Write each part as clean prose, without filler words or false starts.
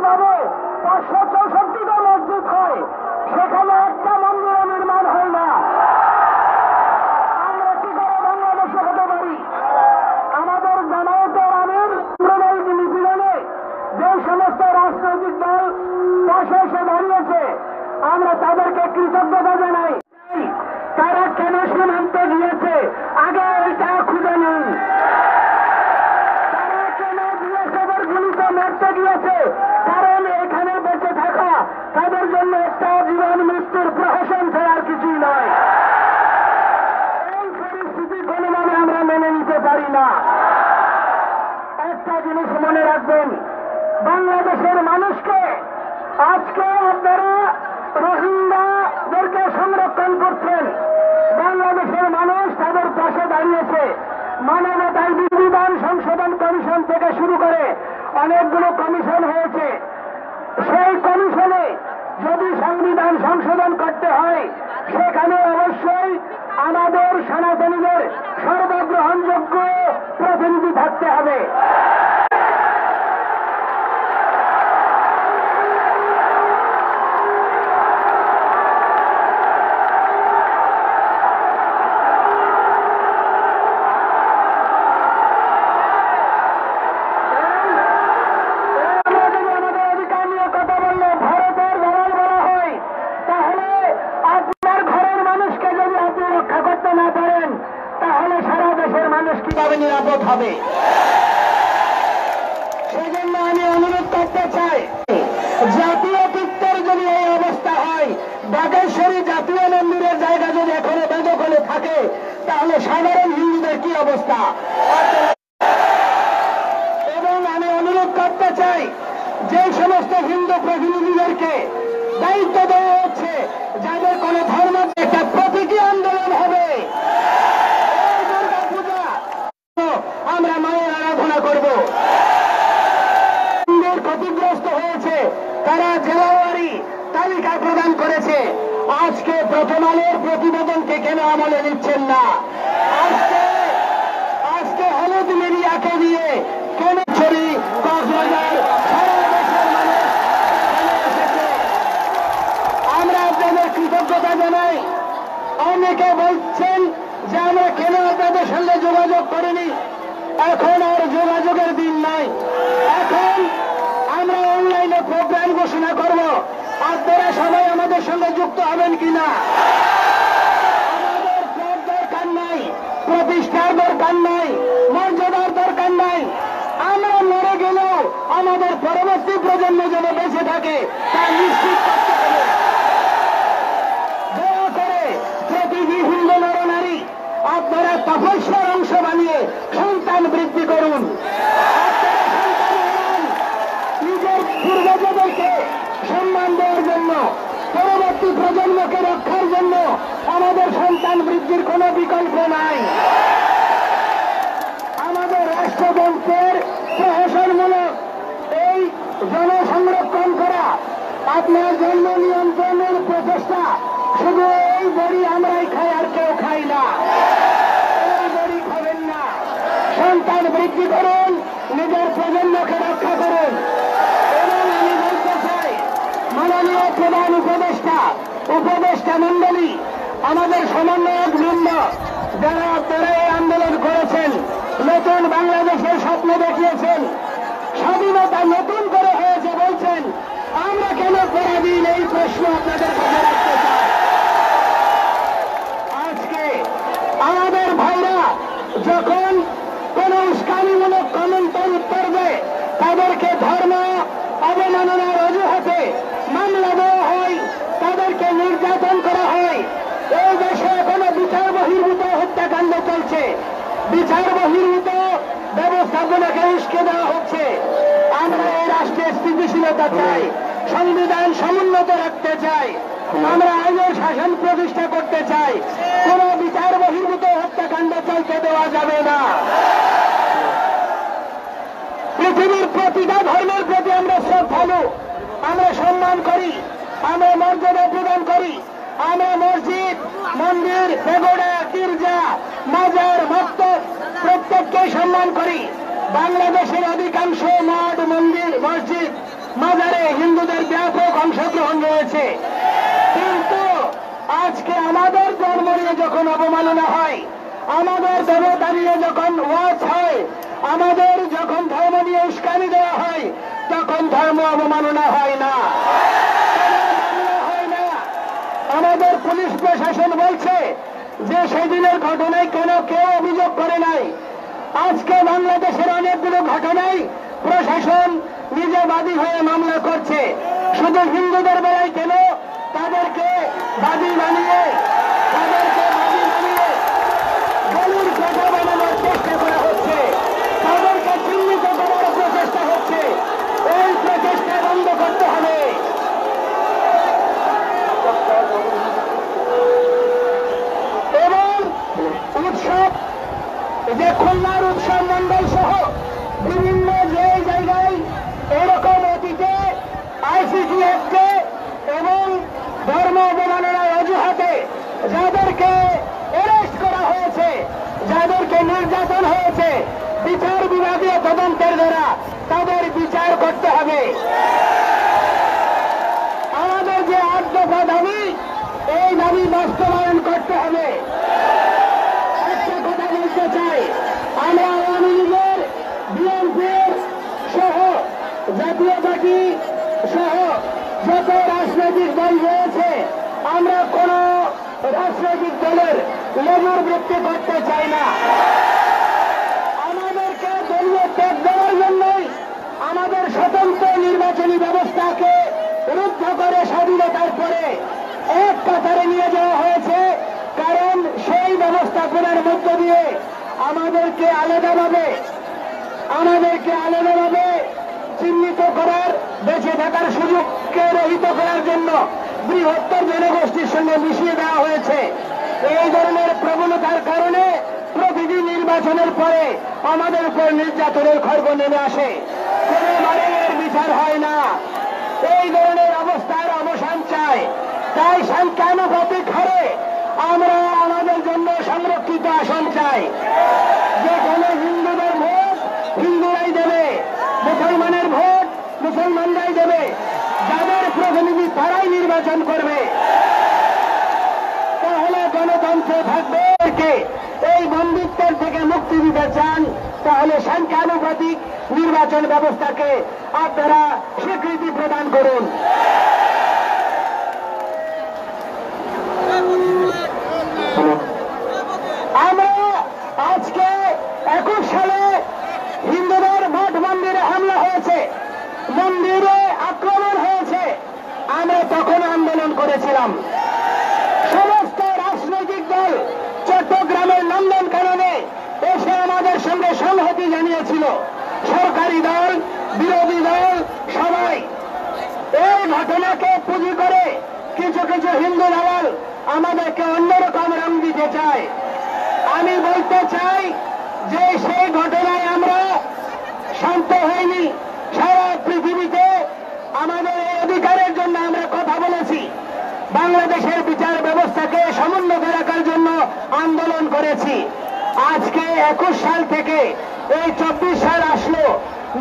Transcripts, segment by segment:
ভাবে 564টা মসজিদ হয়, সেখানে একটা মন্দির নির্মাণ হয় না। আমরা কি করে বাংলাদেশে হতে পারি? আমাদের জামায়াতের আমির নিপীড়নে যে সমস্ত রাজনৈতিক দল পাশে এসে দাঁড়িয়েছে, আমরা তাদেরকে কৃতজ্ঞতা জানাই। তারা কেন সীমান্তে গিয়েছে আগে এটা খুঁজে নিন। তারা কেন বিএসএফের গুলিতে মরতে গিয়েছে, কারণ এখানে বেঁচে থাকা তাদের জন্য একটা জীবন মৃত্যুর প্রহসন ছাড়া আর কিছুই নয়। এই পরিস্থিতি কোনোভাবে আমরা মেনে নিতে পারি না। একটা জিনিস মনে রাখবেন, বাংলাদেশের মানুষকে আজকে আপনারা রোহিঙ্গাদেরকে সংরক্ষণ করছেন, বাংলাদেশের মানুষ তাদের পাশে দাঁড়িয়েছে। মানবতার বিধিবিধান সংশোধন কমিশন থেকে শুরু করে অনেকগুলো কমিশন হয়েছে। সেই কমিশনে যদি সংবিধান সংশোধন করতে হয়, সেখানে অবশ্যই আমাদের সনাতনীদের সর্বগ্রহণযোগ্য প্রতিনিধি থাকতে হবে। কিভাবে নিরাপদ হবে? সেজন্য আমি অনুরোধ করতে চাই, জাতীয় তীর্থের যদি এই অবস্থা হয়, বাগেশ্বরী জাতীয় মন্দিরের জায়গা যদি এখনো বেদখলে থাকে, তাহলে সাধারণ হিন্দুদের কি অবস্থা? এবং আমি অনুরোধ করতে চাই, যে সমস্ত হিন্দু প্রতিনিধিদেরকে দায়িত্ব দেওয়া হচ্ছে, যাদের কোন ধর্ম একটা প্রতীকী আন্দোলন হবে, আমরা মায়ের আরাধনা করব। ক্ষতিগ্রস্ত হয়েছে, তারা জেলাওয়ারি তালিকা প্রদান করেছে। আজকে প্রথম আলোর প্রতিবেদনকে কেন আমলে নিচ্ছেন না? আজকে হলুদ মিডিয়াকে দিয়ে কেন ছড়ি কক্সবাজার সারা দেশের মানুষ এসেছে? আমরা আপনাদের কৃতজ্ঞতা জানাই। অনেকে বলছেন যে আমরা কেন আপনাদের সঙ্গে যোগাযোগ করিনি। এখন আর যোগাযোগের দিন নাই। এখন আমরা অনলাইনে প্রোগ্রাম ঘোষণা করব, আপনারা সবাই আমাদের সঙ্গে যুক্ত হবেন কিনা? আমাদের পদ দরকার নাই, প্রতিষ্ঠার দরকার নাই, মর্যাদার দরকার নাই। আমরা মরে গেলেও আমাদের পরবর্তী প্রজন্ম যেন বেঁচে থাকে তা নিশ্চিত করতে হবে। দয়া করে প্রতিটি হিন্দু নরনারী আপনারা তপস্যার অংশ বানিয়ে সন্তান বৃদ্ধি করুন। নিজের পূর্বজদেরকে সম্মান দেওয়ার জন্য, পরবর্তী প্রজন্মকে রক্ষার জন্য আমাদের সন্তান বৃদ্ধির কোন বিকল্প নাই। আমাদের রাষ্ট্রযন্ত্রের প্রহসনমূলক এই জনসংরক্ষণ করা, আপনার জন্ম নিয়ন্ত্রণের প্রচেষ্টা, শুধু এই বড়ি আমরাই খাই আর কেউ খাই না। এই বড়ি খাবেন না। সন্তান বৃদ্ধি করুন, নিজের প্রজন্মকে রক্ষা করুন। এবং আমি বলতে চাই, মাননীয় প্রধান উপদেষ্টা মন্ডলী, আমাদের সমন্বয়ক বৃন্দ, যারা আপনারা এই আন্দোলন করেছেন, নতুন বাংলাদেশের স্বপ্ন দেখিয়েছেন, স্বাধীনতা নতুন করে হয়েছে বলছেন, আমরা কেন পরাধীন? এই প্রশ্ন আপনাদের কাছে রাখতে চাই। আজকে আমাদের ভাইরা যখন কোন উস্কানিমূলক কমেন্টের উত্তর দেয়, তাদেরকে ধর্ম অবমাননার অজুহাতে মামলা দেওয়া হয়, তাদেরকে নির্যাতন করা হয়। এই দেশে এখনো বিচার বহির্ভূত হত্যাকাণ্ড চলছে, বিচার বহির্ভূত ব্যবস্থাপনাকে উস্কে দেওয়া হচ্ছে। আমরা এই রাষ্ট্রের স্থিতিশীলতা চাই, সংবিধান সমুন্নত রাখতে চাই, আমরা আইনের শাসন প্রতিষ্ঠা করতে চাই। কোন বিচার বহির্ভূত হত্যাকাণ্ড চলতে দেওয়া যাবে না। পৃথিবীর প্রতিটা ধর্মের প্রতি আমরা শ্রদ্ধালু, আমরা সম্মান করি, আমরা মর্যাদা প্রদান করি। আমরা মসজিদ, মন্দির, পেগোডা, গির্জা, মাজার, মক্তব প্রত্যেককে সম্মান করি। বাংলাদেশের অধিকাংশ মঠ, মন্দির, মসজিদ, মাজারে হিন্দুদের ব্যাপক অংশগ্রহণ রয়েছে। কিন্তু আজকে আমাদের ধর্ম নিয়ে যখন অবমাননা হয়, আমাদের দেবতা নিয়ে যখন ওয়াজ হয়, আমাদের যখন ধর্ম নিয়ে উস্কানি দেওয়া হয়, তখন ধর্ম অবমাননা হয় না, হয় না। আমাদের পুলিশ প্রশাসন বলছে যে সেদিনের ঘটনায় কেন কেউ অভিযোগ করে নাই। আজকে বাংলাদেশের অনেকগুলো ঘটনায় প্রশাসন নিজে বাদী হয়ে মামলা করছে। শুধু হিন্দুদের বেলায় কেন তাদেরকে বাদী বানিয়ে গলির কথা বানানোর চেষ্টা করা হচ্ছে, তাদেরকে চিহ্নিত করার প্রচেষ্টা হচ্ছে। এই প্রচেষ্টা বন্ধ করতে হবে। এবং উৎসব, যে খুলনার উৎসব মন্ডল সহ বিভিন্ন যে জায়গায় এরকম অতীতে আইসিসি অ্যাক্টে এবং ধর্ম অবমাননার অজুহাতে যাদেরকে অ্যারেস্ট করা হয়েছে, যাদেরকে নির্যাতন হয়েছে, বিচার বিভাগীয় তদন্তের দ্বারা তাদের বিচার করতে হবে। আমাদের যে ৮ দফা দাবি, এই দাবি বাস্তবায়ন করতে হবে। একটা কথা বলতে চাই, আমরা আওয়ামী লীগের, বিএনপির সহ জাতীয় পার্টি সহ যত রাজনৈতিক দল রয়েছে, আমরা কোন রাজনৈতিক দলের লেজুর বৃত্তি করতে চাই না। আমাদেরকে দলীয় ত্যাগ দেওয়ার জন্যই আমাদের স্বতন্ত্র নির্বাচনী ব্যবস্থাকে রুদ্ধ করে স্বাধীনতার পরে এক কাতারে নিয়ে যাওয়া হয়েছে। কারণ সেই ব্যবস্থাপনার মধ্য দিয়ে আমাদেরকে আলাদাভাবে চিহ্নিত করার, বেঁচে থাকার সুযোগকে রহিত করার জন্য বৃহত্তর জনগোষ্ঠীর সঙ্গে মিশিয়ে দেওয়া হয়েছে। এই ধরনের প্রবণতার কারণে প্রতিটি নির্বাচনের পরে আমাদের উপর নির্যাতনের খড়গ নেমে আসে, কোনোবারে এর বিচার হয় না। এই ধরনের অবস্থার অবসান চাই। তাই সংখ্যানুপাতিক হারে আমরা আমাদের জন্য সংরক্ষিত আসন চাই। যেখানে হিন্দুদের ভোট হিন্দুরাই দেবে, মুসলমানের ভোট মুসলমানরাই দেবে, যাদের প্রতিনিধি তারাই নির্বাচন করবে, তাহলে গণতন্ত্র থাকবে। এই বন্ধুত্বের থেকে মুক্তি দিতে চান, তাহলে সংখ্যানুপাতিক নির্বাচন ব্যবস্থাকে আপনারা স্বীকৃতি প্রদান করুন। আমরা আজকে 21 সালে হিন্দুদের মঠ মন্দিরে হামলা হয়েছে, মন্দিরে আক্রমণ হয়েছে, আমরা তখন আন্দোলন করেছিলাম। সমস্ত রাজনৈতিক দল চট্টগ্রামের নন্দনকাননে এসে আমাদের সঙ্গে সংহতি জানিয়েছিল। সরকারি দল, বিরোধী দল সবাই। এই ঘটনাকে পুঁজি করে কিছু কিছু হিন্দু দালাল আমাদেরকে অন্যরকম রং দিতে চায়। আমি বলতে চাই যে সেই ঘটনায় আমরা শান্ত হইনি। সারা পৃথিবীতে আমাদের এই অধিকারের জন্য আমরা কথা বলেছি। বাংলাদেশের বিচার ব্যবস্থাকে সমুন্নত রাখার জন্য আন্দোলন করেছি। আজকে 21 সাল থেকে এই 24 সাল আসলো,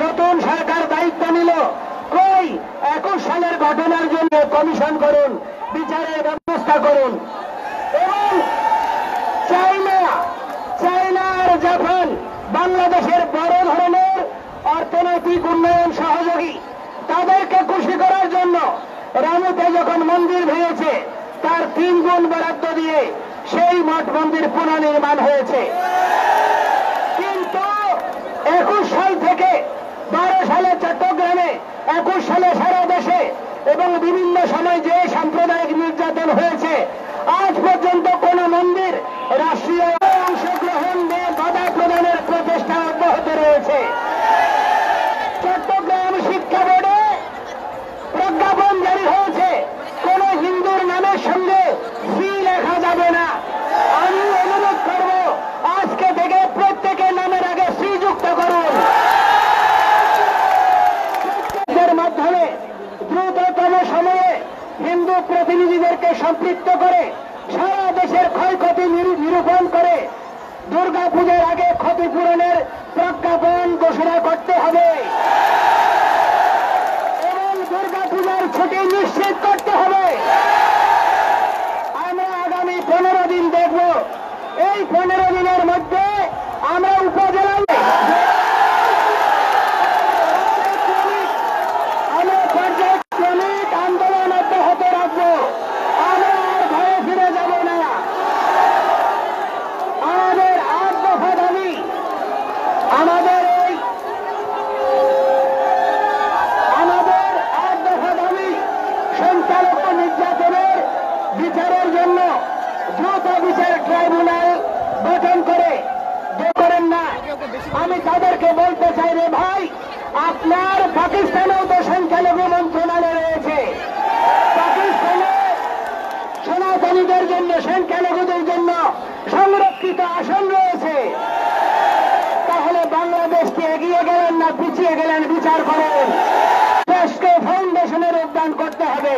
নতুন সরকার দায়িত্ব নিল। কই 21 সালের ঘটনার জন্য কমিশন করুন, বিচারের ব্যবস্থা করুন। এবং চায়না আর জাপান বাংলাদেশের বড় ধরনের অর্থনৈতিক উন্নয়ন সহযোগী, তাদেরকে খুশি করার জন্য রামুতে যখন মন্দির ভেঙেছে তার 3 গুণ বরাদ্দ দিয়ে সেই মঠ মন্দির পুনর্নির্মাণ হয়েছে। কিন্তু 21 সাল থেকে 12 সালে চট্টগ্রামে, 21 সালে সারা দেশে এবং বিভিন্ন সময় যে সাম্প্রদায়িক নির্যাতন হয়েছে, আজ পর্যন্ত কোন মন্দির রাষ্ট্রীয় অংশগ্রহণ দিয়ে বাধা প্রদানের প্রচেষ্টা অব্যাহত রয়েছে। চট্টগ্রাম শিক্ষা বোর্ডে প্রজ্ঞাপন জারি হয়েছে, কোন হিন্দুর নামের সঙ্গে ফি লেখা যাবে না। আমি অনুরোধ করব আজকে থেকে প্রত্যেকের নামের আগে ফি যুক্ত করুন। এর মাধ্যমে দ্রুততম সময়ে হিন্দু প্রতিনিধিদেরকে সম্পৃক্ত করে সারা দেশের ক্ষয়ক্ষতি নিরূপণ করে দুর্গাপূজার আগে ক্ষতিপূরণের প্রজ্ঞাপন ঘোষণা করতে হবে। এবং 15 দিনের মধ্যে আমরা উপজেলায় আমরা পর্যায়ক্রমিক আন্দোলন অব্যাহত রাখবো। আমরা আর ঘরে ফিরে যাব না। আমাদের 8 দফা দাবি, আমাদের 8 দফা দাবি সংখ্যালঘু নির্যাতনের বিচারের জন্য দ্রুত বিচার ট্রাইব্যুনাল গঠন করেন না। আমি তাদেরকে বলতে চাই, রে ভাই, আপনার পাকিস্তানেও তো সংখ্যালঘু মন্ত্রণালয় রয়েছে। পাকিস্তানে সনাতনীদের জন্য, সংখ্যালঘুদের জন্য সংরক্ষিত আসন রয়েছে। তাহলে বাংলাদেশকে এগিয়ে গেলেন না পিছিয়ে গেলেন? বিচার করেন। দেশকে ফাউন্ডেশনের উদ্যান করতে হবে।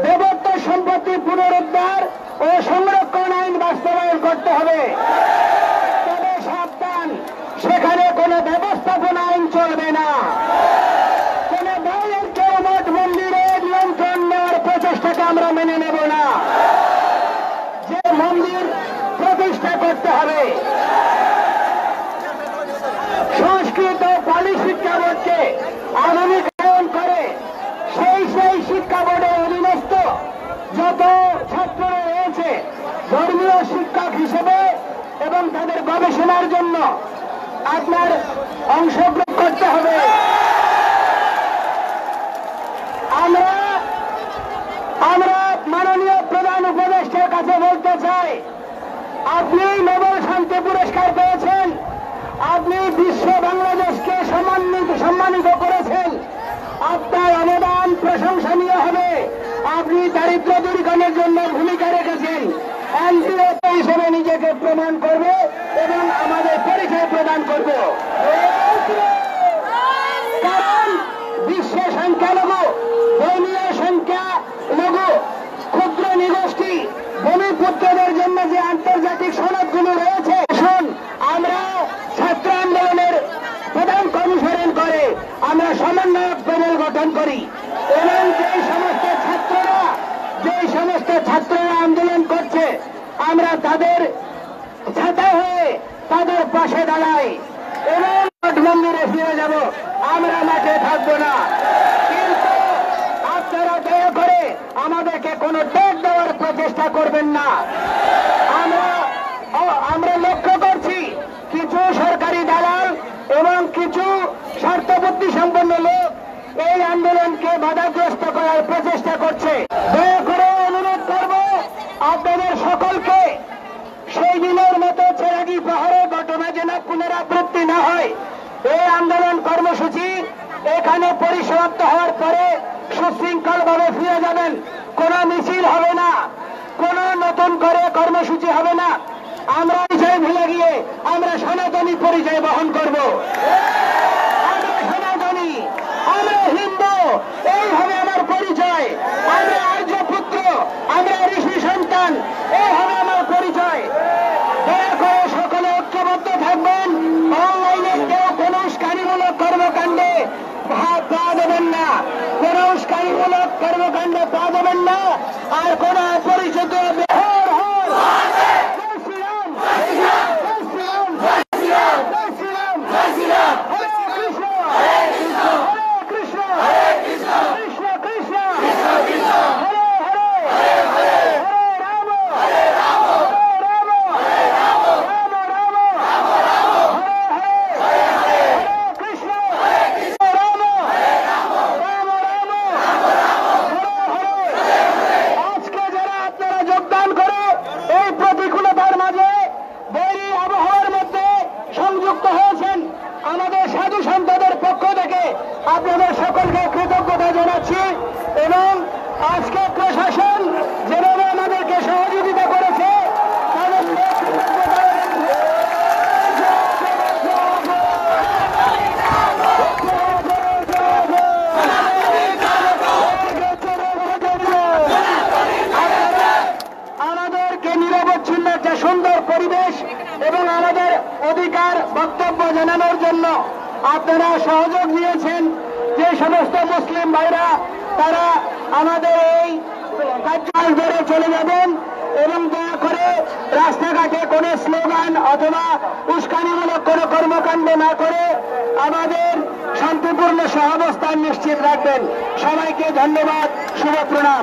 দেবত্ব সম্পত্তি পুনরুদ্ধার ও সংরক্ষণ আইন বাস্তবায়ন করতে হবে। তবে সাবধান, সেখানে কোনো ব্যবস্থাপনা আইন চলবে না। কোন দলের কেউ মঠ মন্দিরের নিয়ন্ত্রণ নেওয়ার প্রচেষ্টাকে আমরা মেনে নেব না। যে মন্দির প্রতিষ্ঠা করতে হবে, সংস্কৃত পালি শিক্ষা বোর্ডকে আধুনিকায়ন করে সেই শিক্ষা বোর্ডের অধীনস্থ যত ছাত্র রয়েছে ধর্মীয় শিক্ষক হিসেবে এবং তাদের গবেষণার জন্য আপনার অংশগ্রহণ করতে হবে। আমরা মাননীয় প্রধান উপদেষ্টার কাছে বলতে চাই, আপনি নোবেল শান্তি পুরস্কার পেয়েছেন, আপনি বিশ্ব বাংলাদেশকে সম্মানিত করেছেন, আপনার অবদান প্রশংসনীয় হবে। আপনি দারিদ্র দূরীকরণের জন্য ভূমিকা রেখেছেন। এনজিও হিসেবে নিজেকে প্রমাণ করবে এবং আমাদের পরিচয় প্রদান করব। কারণ বিশ্ব সংখ্যালঘু, ধর্মীয় সংখ্যালঘু, ক্ষুদ্র নিগোষ্ঠী, ভূমিপুত্রদের জন্য যে আন্তর্জাতিক সনদগুলো রয়েছে, আমরা ছাত্র আন্দোলনের প্রধান কমিশন করে আমরা সমন্বয়ক প্যানেল গঠন করি এবং যে সমস্ত ছাত্ররা আন্দোলন করছে আমরা তাদের ছাতা হয়ে তাদের পাশে দাঁড়াই এবং মঠ মন্দিরে ফিরে যাব। আমরা মাঠে থাকবো না। কিন্তু আপনারা দয়া করে আমাদেরকে কোনো টেক দেওয়ার প্রচেষ্টা করবেন না। আমরা লক্ষ্য করছি কিছু সরকারি দালাল এবং কিছু স্বার্থবুদ্ধি সম্পন্ন লোক এই আন্দোলনকে বাধাগ্রস্ত করার প্রচেষ্টা করছে। দয়া করে অনুরোধ করব আপনাদের সকলকে সেই দিনের মতো চেরাগি পাহাড়ের ঘটনা যেন পুনরাবৃত্তি না হয়। এই আন্দোলন কর্মসূচি এখানে পরিসমাপ্ত হওয়ার পরে সুশৃঙ্খল ভাবে ফিরে যাবেন। কোন মিছিল হবে না, কোন নতুন করে কর্মসূচি হবে না। আমরা পরিচয় ভুলে গিয়ে আমরা সনাতনী পরিচয় বহন করব। আমরা সনাতনী, আমরা হিন্দু, এই হবে আমার পরিচয়। আমরা আর্য পুত্র, আমরা ঋষি সন্তান, এই হবে আমার পরিচয়। দয়া করে সকলে ঐক্যবদ্ধ থাকবেন। অনলাইনে কেউ কোন উস্কানিমূলক কর্মকাণ্ডে পা দেবেন না, কোন উস্কানিমূলক কর্মকাণ্ডে পা দেবেন না। আর কোন অপরিচিত আপনাদের সকলকে কৃতজ্ঞতা জানাচ্ছি এবং আজকে প্রশাসন যেভাবে আমাদেরকে সহযোগিতা করেছে আমাদেরকে নিরবচ্ছিন্ন একটা সুন্দর পরিবেশ এবং আমাদের অধিকার বক্তব্য জানানোর জন্য আপনারা সহযোগ দিয়েছেন। যে সমস্ত মুসলিম ভাইরা তারা আমাদের এই কার্যক্রম ধরে চলে যাবেন এবং দয়া করে রাস্তাঘাটে কোনো স্লোগান অথবা উস্কানিমূলক কোনো কর্মকাণ্ড না করে আমাদের শান্তিপূর্ণ সহাবস্থান নিশ্চিত রাখবেন। সবাইকে ধন্যবাদ, শুভ প্রণাম।